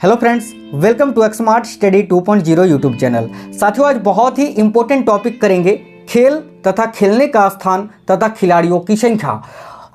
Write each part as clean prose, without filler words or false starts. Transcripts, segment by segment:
Hello friends, welcome to Xmart study 2.0 YouTube channel. साथियों, आज बहुत ही इंपॉर्टेंट टॉपिक करेंगे, खेल तथा खेलने का स्थान तथा खिलाड़ियों की संख्या।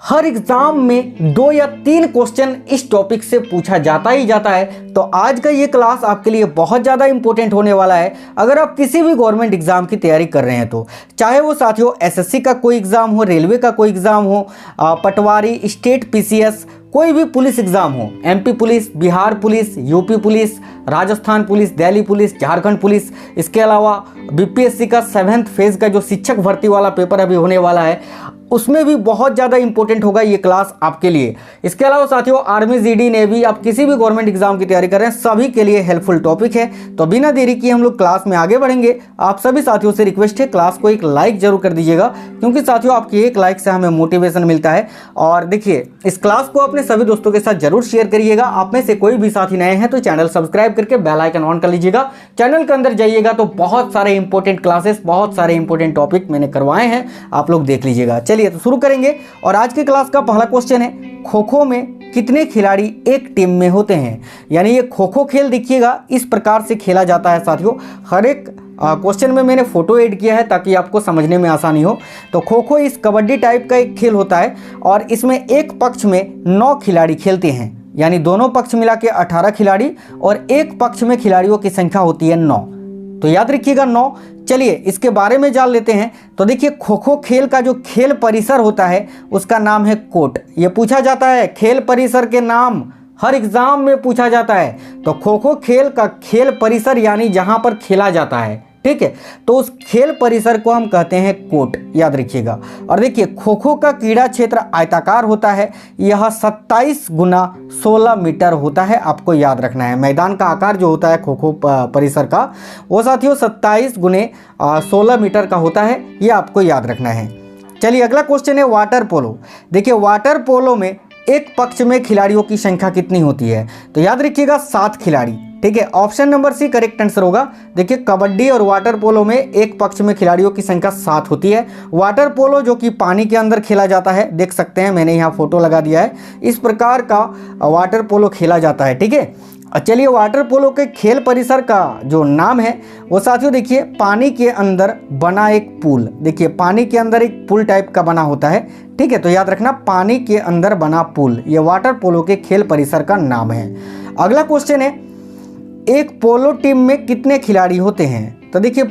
हर एग्जाम में 2 या 3 क्वेश्चन इस टॉपिक से पूछा जाता ही जाता है। तो आज का ये क्लास आपके लिए बहुत ज़्यादा इंपॉर्टेंट होने वाला है। अगर आप किसी भी गवर्नमेंट एग्जाम की तैयारी कर रहे हैं तो चाहे वो साथियों एसएससी का कोई एग्जाम हो, रेलवे का कोई एग्जाम हो, पटवारी, स्टेट पीसीएस, कोई भी पुलिस एग्जाम हो, MP police, Bihar police, UP police, Rajasthan police, Delhi police, Jharkhand police, इसके अलावा बीपीएससी का 7th फेज का जो शिक्षक भर्ती वाला पेपर अभी होने वाला है, उसमें भी बहुत ज़्यादा इंपॉर्टेंट होगा ये क्लास आपके लिए। इसके अलावा साथियों आर्मी, जीडी, नेवी, आप किसी भी गवर्नमेंट एग्जाम की तैयारी कर रहे हैं, सभी के लिए हेल्पफुल टॉपिक है। तो बिना देरी किए हम लोग क्लास में आगे बढ़ेंगे। आप सभी साथियों से रिक्वेस्ट है, क्लास को एक लाइक जरूर कर दीजिएगा, क्योंकि साथियों आपकी एक लाइक से हमें मोटिवेशन मिलता है। और देखिए, इस क्लास को अपने सभी दोस्तों के साथ जरूर शेयर करिएगा। आप में से कोई भी साथी नए हैं तो चैनल सब्सक्राइब करके बेल आइकन ऑन कर लीजिएगा। चैनल के अंदर जाइएगा तो बहुत सारे इंपॉर्टेंट क्लासेस, बहुत सारे इंपॉर्टेंट टॉपिक मैंने करवाए हैं, आप लोग देख लीजिएगा। चलिए तो शुरू करेंगे। और आज की क्लास का पहला क्वेश्चन है, खो खो में कितने खिलाड़ी एक टीम में होते हैं। यानी ये खो खो खेल देखिएगा इस प्रकार से खेला जाता है साथियों। हर एक क्वेश्चन में मैंने फोटो ऐड किया है ताकि आपको समझने में आसानी हो। तो खो खो इस कबड्डी टाइप का एक खेल होता है और इसमें एक पक्ष में 9 खिलाड़ी खेलते हैं। यानी दोनों पक्ष मिला के 18 खिलाड़ी और एक पक्ष में खिलाड़ियों की संख्या होती है 9। तो याद रखिएगा 9। चलिए इसके बारे में जान लेते हैं। तो देखिए, खो खो खेल का जो खेल परिसर होता है उसका नाम है कोर्ट। ये पूछा जाता है, खेल परिसर के नाम हर एग्जाम में पूछा जाता है। तो खो खो खेल का खेल परिसर यानी जहां पर खेला जाता है, ठीक है, तो उस खेल परिसर को हम कहते हैं कोर्ट, याद रखिएगा। और देखिए, खो खो का क्रीड़ा क्षेत्र आयताकार होता है। यह 27 गुना 16 मीटर होता है, आपको याद रखना है। मैदान का आकार जो होता है खो खो परिसर का, वो साथियों 27 गुने 16 मीटर का होता है, ये आपको याद रखना है। चलिए अगला क्वेश्चन है वाटर पोलो। देखिए, वाटर पोलो में एक पक्ष में खिलाड़ियों की संख्या कितनी होती है। तो याद रखिएगा 7 खिलाड़ी, ठीक है। Option number C correct answer होगा। देखिए, कबड्डी और वाटर पोलो में एक पक्ष में खिलाड़ियों की संख्या 7 होती है। वाटर पोलो जो कि पानी के अंदर खेला जाता है, देख सकते हैं मैंने यहाँ फोटो लगा दिया है, इस प्रकार का वाटर पोलो खेला जाता है, ठीक है। चलिए, वाटर पोलो के खेल परिसर का जो नाम है वो साथियों देखिए, पानी के अंदर बना एक पुल। देखिए, पानी के अंदर एक पुल टाइप का बना होता है, ठीक है। तो याद रखना, पानी के अंदर बना पुल, ये वाटर पोलो के खेल परिसर का नाम है। अगला क्वेश्चन है, एक पोलो टीम में कितने खिलाड़ी होते हैं। तो देखिए,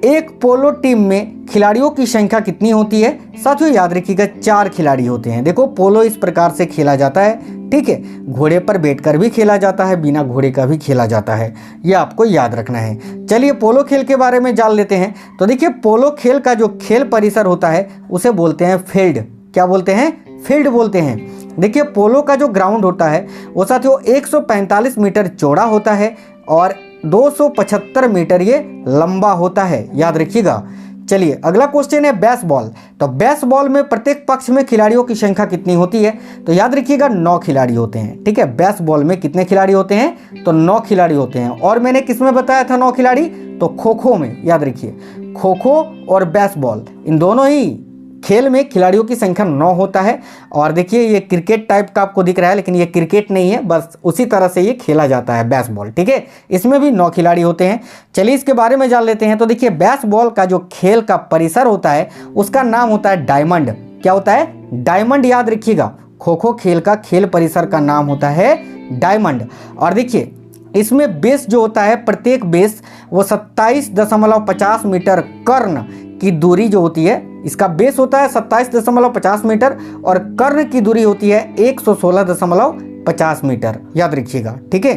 एक पोलो टीम में खिलाड़ियों की संख्या कितनी होती है। साथियों याद रखिएगा 4 खिलाड़ी होते हैं। देखो, पोलो इस प्रकार से खेला जाता है, ठीक है। घोड़े पर बैठकर भी खेला जाता है, बिना घोड़े का भी खेला जाता है, ये आपको याद रखना है। चलिए पोलो खेल के बारे में जान लेते हैं। तो देखिए, पोलो खेल का जो खेल परिसर होता है उसे बोलते हैं फील्ड। क्या बोलते हैं? फील्ड बोलते हैं। देखिए, पोलो का जो ग्राउंड होता है वो साथियों 145 मीटर चौड़ा होता है और 275 मीटर ये लंबा होता है, याद रखिएगा। चलिए अगला क्वेश्चन है बेसबॉल। तो बेसबॉल में प्रत्येक पक्ष में खिलाड़ियों की संख्या कितनी होती है। तो याद रखिएगा 9 खिलाड़ी होते हैं, ठीक है। बेसबॉल में कितने खिलाड़ी होते हैं? तो 9 खिलाड़ी होते हैं। और मैंने किसमें बताया था 9 खिलाड़ी? तो खो खो में, याद रखिए, खो खो और बेसबॉल इन दोनों ही खेल में खिलाड़ियों की संख्या 9 होता है। और देखिए, ये क्रिकेट टाइप का आपको दिख रहा है, लेकिन ये क्रिकेट नहीं है, बस उसी तरह से ये खेला जाता है बेसबॉल, ठीक है। इसमें भी 9 खिलाड़ी होते हैं। चलिए इसके बारे में जान लेते हैं। तो देखिए, बेसबॉल का जो खेल का परिसर होता है उसका नाम होता है डायमंड। क्या होता है? डायमंड, याद रखिएगा। खो खो खेल का खेल परिसर का नाम होता है डायमंड। और देखिए, इसमें बेस जो होता है, प्रत्येक बेस वो 27.50 मीटर कर्ण की दूरी जो होती है, इसका बेस होता है 27.50 मीटर और कर्ण की दूरी होती है 116.50 मीटर, याद रखिएगा, ठीक है।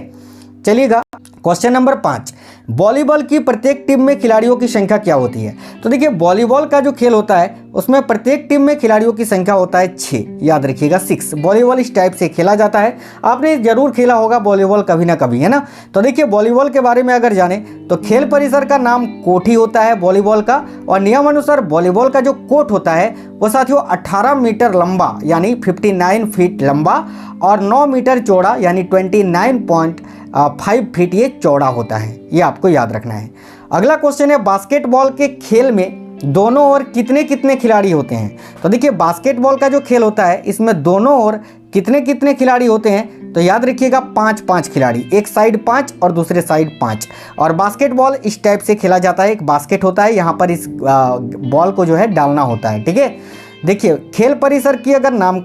चलिएगा क्वेश्चन नंबर 5, वॉलीबॉल की प्रत्येक टीम में खिलाड़ियों की संख्या क्या होती है। तो देखिए, वॉलीबॉल का जो खेल होता है उसमें प्रत्येक टीम में खिलाड़ियों की संख्या होता है 6, याद रखिएगा 6। वॉलीबॉल इस टाइप से खेला जाता है, आपने जरूर खेला होगा वॉलीबॉल कभी ना कभी, है ना। तो देखिए, वॉलीबॉल के बारे में अगर जाने तो खेल परिसर का नाम कोर्ट ही होता है वॉलीबॉल का। और नियम अनुसार वॉलीबॉल का जो कोर्ट होता है वो साथियों 18 मीटर लंबा यानी 59 फीट लंबा और 9 मीटर चौड़ा यानी 29.5 फीट ये चौड़ा होता है, ये आपको याद रखना है। अगला क्वेश्चन है, बास्केटबॉल के खेल में दोनों ओर कितने कितने खिलाड़ी होते हैं? तो देखिए बास्केटबॉल का जो खेल होता है इसमें दोनों ओर कितने कितने खिलाड़ी होते हैं? तो याद रखिएगा 5-5 खिलाड़ी, एक साइड 5 और दूसरे साइड 5। और बास्केटबॉल इस टाइप से खेला जाता है, एक बास्केट होता है, यहाँ पर इस बॉल को जो है डालना होता है, ठीक है। देखिए खेल परिसर की अगर नाम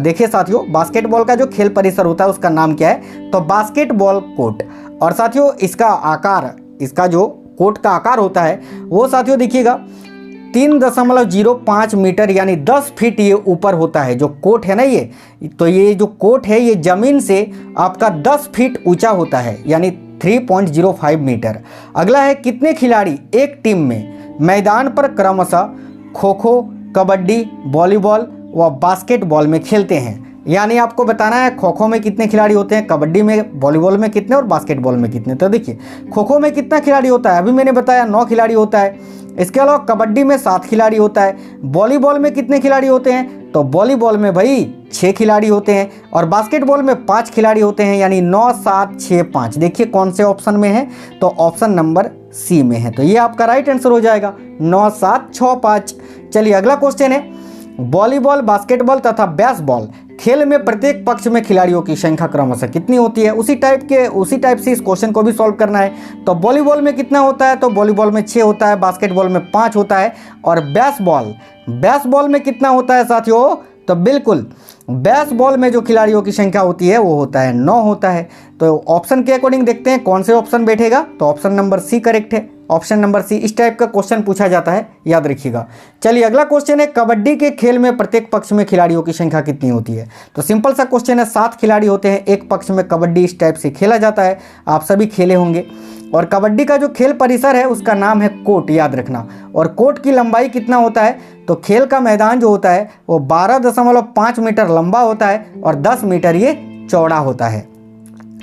देखिए साथियों, बास्केटबॉल का जो खेल परिसर होता है उसका नाम क्या है? तो बास्केटबॉल कोर्ट। और साथियों इसका आकार, इसका जो कोर्ट का आकार होता है वो साथियों देखिएगा 3.05 मीटर यानी 10 फीट ये ऊपर होता है। जो कोर्ट है ना ये, तो ये जो कोर्ट है ये ज़मीन से आपका 10 फीट ऊंचा होता है यानी 3.05 मीटर। अगला है कितने खिलाड़ी एक टीम में मैदान पर क्रमशः खो खो, कबड्डी, वॉलीबॉल व बास्केटबॉल में खेलते हैं? यानी आपको बताना है खो खो में कितने खिलाड़ी होते हैं, कबड्डी में, वॉलीबॉल में कितने और बास्केटबॉल में कितने। तो देखिए खो खो में कितना खिलाड़ी होता है, अभी मैंने बताया 9 खिलाड़ी होता है। इसके अलावा कबड्डी में 7 खिलाड़ी होता है। वॉलीबॉल में कितने खिलाड़ी होते हैं? तो वॉलीबॉल में भाई 6 खिलाड़ी होते हैं। और बास्केटबॉल में 5 खिलाड़ी होते हैं यानी 9, 7, 6, 5। देखिए कौन से ऑप्शन में है? तो ऑप्शन नंबर सी में है। तो ये आपका राइट आंसर हो जाएगा 9, 7, 6, 5। चलिए अगला क्वेश्चन है, वॉलीबॉल, बास्केटबॉल तथा बेसबॉल खेल में प्रत्येक पक्ष में खिलाड़ियों की संख्या क्रमशः कितनी होती है? उसी टाइप से इस क्वेश्चन को भी सॉल्व करना है। तो वॉलीबॉल में कितना होता है? तो वॉलीबॉल में 6 होता है, बास्केटबॉल में 5 होता है। और बेसबॉल में कितना होता है साथियों? तो बिल्कुल बेसबॉल में जो खिलाड़ियों की संख्या होती है वो होता है 9 होता है। तो ऑप्शन के अकॉर्डिंग देखते हैं कौन से ऑप्शन बैठेगा। तो ऑप्शन नंबर सी करेक्ट है, ऑप्शन नंबर सी। इस टाइप का क्वेश्चन पूछा जाता है, याद रखिएगा। चलिए अगला क्वेश्चन है, कबड्डी के खेल में प्रत्येक पक्ष में खिलाड़ियों की संख्या कितनी होती है? तो सिंपल सा क्वेश्चन है, 7 खिलाड़ी होते हैं एक पक्ष में। कबड्डी इस टाइप से खेला जाता है, आप सभी खेले होंगे। और कबड्डी का जो खेल परिसर है उसका नाम है कोर्ट, याद रखना। और कोर्ट की लंबाई कितना होता है? तो खेल का मैदान जो होता है वो 12.5 मीटर लंबा होता है और 10 मीटर ये चौड़ा होता है।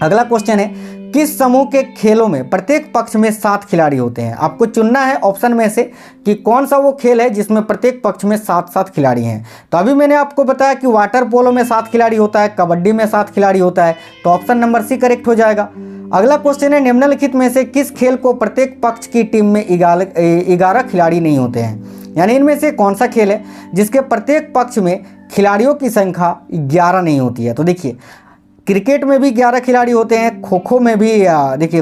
अगला क्वेश्चन है, किस समूह के खेलों में प्रत्येक पक्ष में 7 खिलाड़ी होते हैं? आपको चुनना है ऑप्शन में से कि कौन सा वो खेल है जिसमें प्रत्येक पक्ष में 7-7 खिलाड़ी हैं। तो अभी मैंने आपको बताया कि वाटर पोलो में 7 खिलाड़ी होता है, कबड्डी में 7 खिलाड़ी होता है। तो ऑप्शन नंबर सी करेक्ट हो जाएगा। अगला क्वेश्चन है, निम्नलिखित में से किस खेल को प्रत्येक पक्ष की टीम में 11 खिलाड़ी नहीं होते हैं? यानी इनमें से कौन सा खेल है जिसके प्रत्येक पक्ष में खिलाड़ियों की संख्या 11 नहीं होती है? तो देखिए क्रिकेट में भी 11 खिलाड़ी होते हैं, खो खो में भी देखिए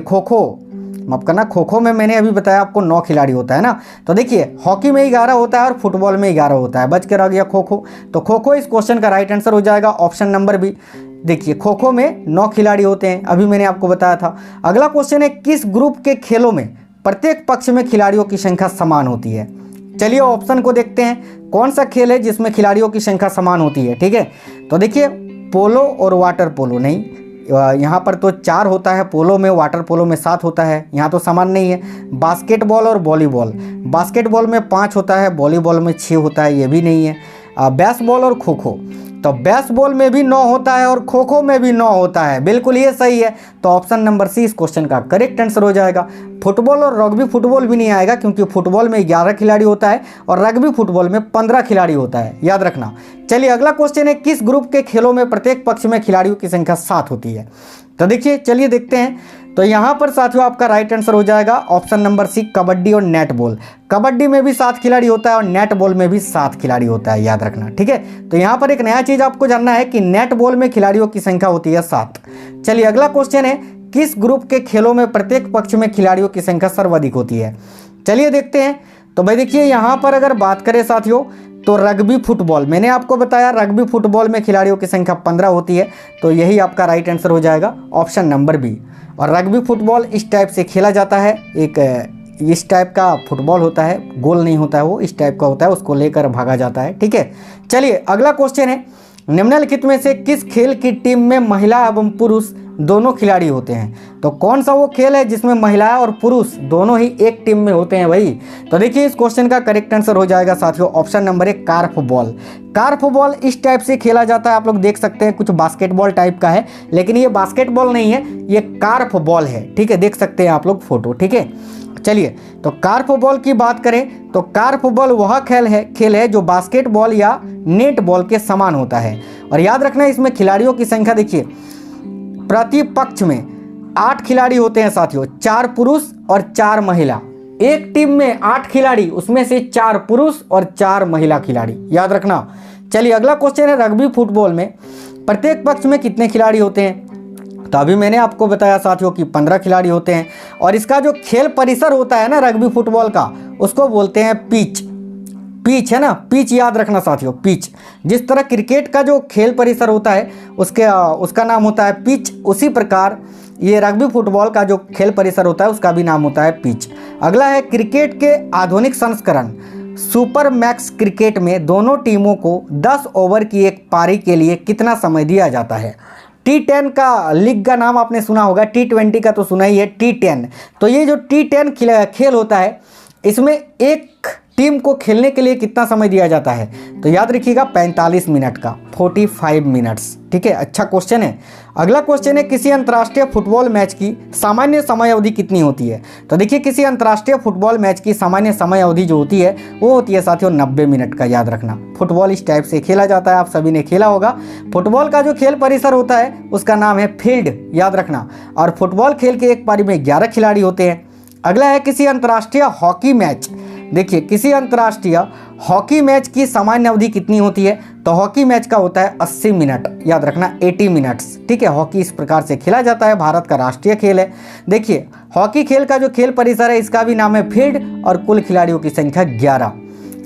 माफ करना, खो खो में मैंने अभी बताया आपको 9 खिलाड़ी होता है ना। तो देखिए हॉकी में 11 होता है और फुटबॉल में 11 होता है, बच के रह गया खो खो। तो खो खो इस क्वेश्चन का राइट आंसर हो जाएगा, ऑप्शन नंबर बी। देखिए खो खो में 9 खिलाड़ी होते हैं, अभी मैंने आपको बताया था। अगला क्वेश्चन है, किस ग्रुप के खेलों में प्रत्येक पक्ष में खिलाड़ियों की संख्या समान होती है? चलिए ऑप्शन को देखते हैं, कौन सा खेल है जिसमें खिलाड़ियों की संख्या समान होती है, ठीक है। तो देखिए पोलो और वाटर पोलो नहीं, यहाँ पर तो 4 होता है पोलो में, वाटर पोलो में 7 होता है, यहाँ तो समान नहीं है। बास्केटबॉल और वॉलीबॉल, बास्केटबॉल में 5 होता है, वॉलीबॉल में 6 होता है, ये भी नहीं है। बेसबॉल और खो खो, तो बेसबॉल में भी 9 होता है और खो खो में भी 9 होता है, बिल्कुल ये सही है। तो ऑप्शन नंबर सी इस क्वेश्चन का करेक्ट आंसर हो जाएगा। फुटबॉल और रग्बी फुटबॉल भी नहीं आएगा क्योंकि फुटबॉल में 11 खिलाड़ी होता है और रग्बी फुटबॉल में 15 खिलाड़ी होता है, याद रखना। चलिए अगला क्वेश्चन है, किस ग्रुप के खेलों में प्रत्येक पक्ष में खिलाड़ियों की संख्या 7 होती है? तो देखिए चलिए देखते हैं। तो यहाँ पर साथियों आपका राइट आंसर हो जाएगा ऑप्शन नंबर सी, कबड्डी और नेट बॉल। कबड्डी में भी 7 खिलाड़ी होता है और नेट बॉल में भी 7 खिलाड़ी होता है, याद रखना, ठीक है। तो यहाँ पर एक नया चीज आपको जानना है कि नेट बॉल में खिलाड़ियों की संख्या होती है 7। चलिए अगला क्वेश्चन है, किस ग्रुप के खेलों में प्रत्येक पक्ष में खिलाड़ियों की संख्या सर्वाधिक होती है? चलिए देखते हैं। तो भाई देखिए यहाँ पर अगर बात करें साथियों तो रग्बी फुटबॉल, मैंने आपको बताया रग्बी फुटबॉल में खिलाड़ियों की संख्या 15 होती है। तो यही आपका राइट आंसर हो जाएगा, ऑप्शन नंबर बी। और रग्बी फुटबॉल इस टाइप से खेला जाता है, एक इस टाइप का फुटबॉल होता है, गोल नहीं होता है वो, इस टाइप का होता है, उसको लेकर भागा जाता है, ठीक है। चलिए अगला क्वेश्चन है, निम्नलिखित में से किस खेल की टीम में महिला एवं पुरुष दोनों खिलाड़ी होते हैं? तो कौन सा वो खेल है जिसमें महिला और पुरुष दोनों ही एक टीम में होते हैं भाई? तो देखिए इस क्वेश्चन का करेक्ट आंसर हो जाएगा साथियों, ऑप्शन नंबर 1, कार्फ बॉल। कार्फ बॉल इस टाइप से खेला जाता है, आप लोग देख सकते हैं कुछ बास्केटबॉल टाइप का है, लेकिन ये बास्केटबॉल नहीं है, ये कार्फ बॉल है, ठीक है, देख सकते हैं आप लोग फोटो, ठीक है। चलिए तो कार्फ बॉल की बात करें तो कार्फ बॉल वह खेल है जो बास्केटबॉल या नेट बॉल के समान होता है। और याद रखना इसमें खिलाड़ियों की संख्या देखिए प्रति पक्ष में 8 खिलाड़ी होते हैं साथियों, 4 पुरुष और 4 महिला, एक टीम में 8 खिलाड़ी, उसमें से 4 पुरुष और 4 महिला खिलाड़ी, याद रखना। चलिए अगला क्वेश्चन है, रग्बी फुटबॉल में प्रत्येक पक्ष में कितने खिलाड़ी होते हैं? तो अभी मैंने आपको बताया साथियों कि 15 खिलाड़ी होते हैं। और इसका जो खेल परिसर होता है ना रग्बी फुटबॉल का, उसको बोलते हैं पिच। पिच है ना, पिच याद रखना साथियों, पिच। जिस तरह क्रिकेट का जो खेल परिसर होता है उसका नाम होता है पिच, उसी प्रकार ये रग्बी फुटबॉल का जो खेल परिसर होता है उसका भी नाम होता है पिच। अगला है, क्रिकेट के आधुनिक संस्करण सुपर मैक्स क्रिकेट में दोनों टीमों को 10 ओवर की एक पारी के लिए कितना समय दिया जाता है? T10 का लीग का नाम आपने सुना होगा, T20 का तो सुना ही है, T10। तो ये जो T10 खेल होता है, इसमें एक टीम को खेलने के लिए कितना समय दिया जाता है? तो याद रखिएगा 45 मिनट का, 45 मिनट्स। ठीक है, अच्छा क्वेश्चन है। अगला क्वेश्चन है, किसी अंतर्राष्ट्रीय फुटबॉल मैच की सामान्य समय अवधि कितनी होती है? तो देखिए किसी अंतर्राष्ट्रीय फुटबॉल मैच की सामान्य समय अवधि जो होती है वो होती है साथियों 90 मिनट का, याद रखना। फुटबॉल इस टाइप से खेला जाता है, आप सभी ने खेला होगा। फुटबॉल का जो खेल परिसर होता है उसका नाम है फील्ड, याद रखना। और फुटबॉल खेल के एक पारी में 11 खिलाड़ी होते हैं। अगला है, किसी अंतर्राष्ट्रीय हॉकी मैच, देखिए किसी अंतर्राष्ट्रीय हॉकी मैच की सामान्य अवधि कितनी होती है? तो हॉकी मैच का होता है 80 मिनट, याद रखना 80 मिनट्स। ठीक है, हॉकी इस प्रकार से खेला जाता है, भारत का राष्ट्रीय खेल है। देखिए हॉकी खेल का जो खेल परिसर है इसका भी नाम है फील्ड और कुल खिलाड़ियों की संख्या 11।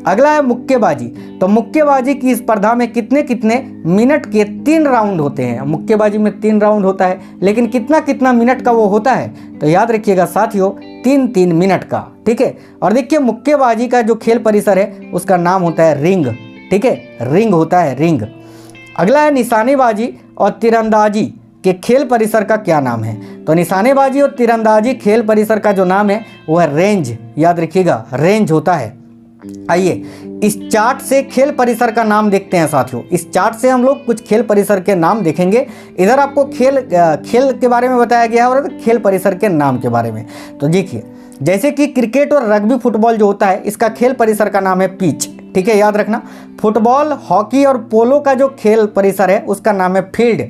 अगला है मुक्केबाजी। तो मुक्केबाजी की स्पर्धा में कितने कितने मिनट के 3 राउंड होते हैं? मुक्केबाजी में 3 राउंड होता है, लेकिन कितना कितना मिनट का वो होता है? तो याद रखिएगा साथियों 3-3 मिनट का। ठीक है, और देखिए मुक्केबाजी का जो खेल परिसर है उसका नाम होता है रिंग। ठीक है, रिंग होता है, रिंग। अगला है, निशानेबाजी और तीरंदाजी के खेल परिसर का क्या नाम है? तो निशानेबाजी और तीरंदाजी खेल परिसर का जो नाम है वो है रेंज, याद रखिएगा रेंज होता है। आइए इस चार्ट से खेल परिसर का नाम देखते हैं साथियों। इस चार्ट से हम लोग कुछ खेल परिसर के नाम देखेंगे। इधर आपको खेल के बारे में बताया गया है और खेल परिसर के नाम के बारे में। तो देखिए जैसे कि क्रिकेट और रग्बी फुटबॉल जो होता है इसका खेल परिसर का नाम है पिच। ठीक है, याद रखना। फुटबॉल, हॉकी और पोलो का जो खेल परिसर है उसका नाम है field.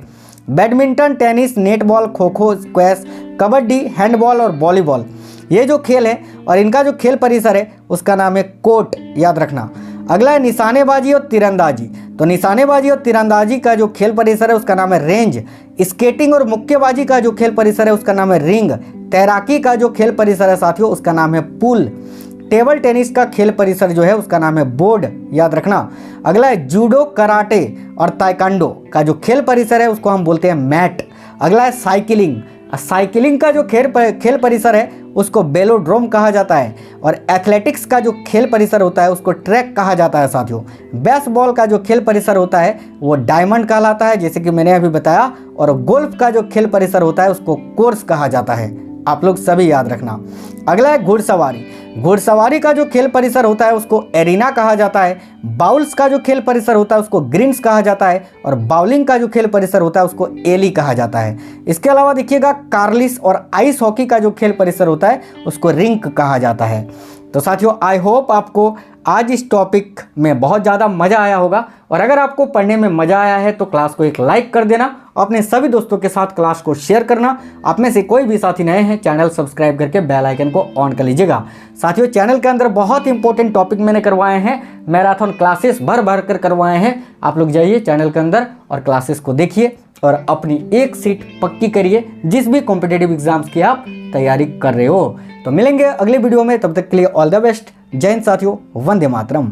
Badminton, tennis, netball, kho kho, squash, kabaddi, handball और वॉलीबॉल, ये जो खेल है और इनका जो खेल परिसर है उसका नाम है कोर्ट, याद रखना। अगला है निशानेबाजी और तीरंदाजी। तो निशानेबाजी और तीरंदाजी का जो खेल परिसर है उसका नाम है रेंज। स्केटिंग और मुक्केबाजी का जो खेल परिसर है उसका नाम है रिंग। तैराकी का जो खेल परिसर है साथियों उसका नाम है पूल। टेबल टेनिस का खेल परिसर जो है उसका नाम है बोर्ड, याद रखना। अगला है जूडो, कराटे और ताइक्वांडो का जो खेल परिसर है उसको हम बोलते हैं मैट। अगला है साइकिलिंग। साइकिलिंग का जो खेल परिसर है उसको बेलोड्रोम कहा जाता है। और एथलेटिक्स का जो खेल परिसर होता है उसको ट्रैक कहा जाता है साथियों। बेसबॉल का जो खेल परिसर होता है वो डायमंड कहलाता है, जैसे कि मैंने अभी बताया। और गोल्फ का जो खेल परिसर होता है उसको कोर्स कहा जाता है। आप लोग सभी याद रखना। अगला है घुड़सवारी। घुड़सवारी का जो खेल परिसर होता है उसको एरिना कहा जाता है। बाउल्स का जो खेल परिसर होता है उसको ग्रीन्स कहा जाता है। और बाउलिंग का जो खेल परिसर होता है उसको एली कहा जाता है। इसके अलावा देखिएगा कार्लिस और आइस हॉकी का जो खेल परिसर होता है उसको रिंक कहा जाता है। तो साथियों आई होप आपको आज इस टॉपिक में बहुत ज़्यादा मज़ा आया होगा। और अगर आपको पढ़ने में मज़ा आया है तो क्लास को एक लाइक कर देना और अपने सभी दोस्तों के साथ क्लास को शेयर करना। आप में से कोई भी साथी नए हैं चैनल सब्सक्राइब करके बेल आइकन को ऑन कर लीजिएगा। साथियों चैनल के अंदर बहुत इंपॉर्टेंट टॉपिक मैंने करवाए हैं, मैराथन क्लासेस भर कर करवाए हैं। आप लोग जाइए चैनल के अंदर और क्लासेस को देखिए और अपनी एक सीट पक्की करिए जिस भी कॉम्पिटिटिव एग्जाम्स की आप तैयारी कर रहे हो। तो मिलेंगे अगले वीडियो में, तब तक के लिए ऑल द बेस्ट। जय हिंद साथियों, वंदे मातरम।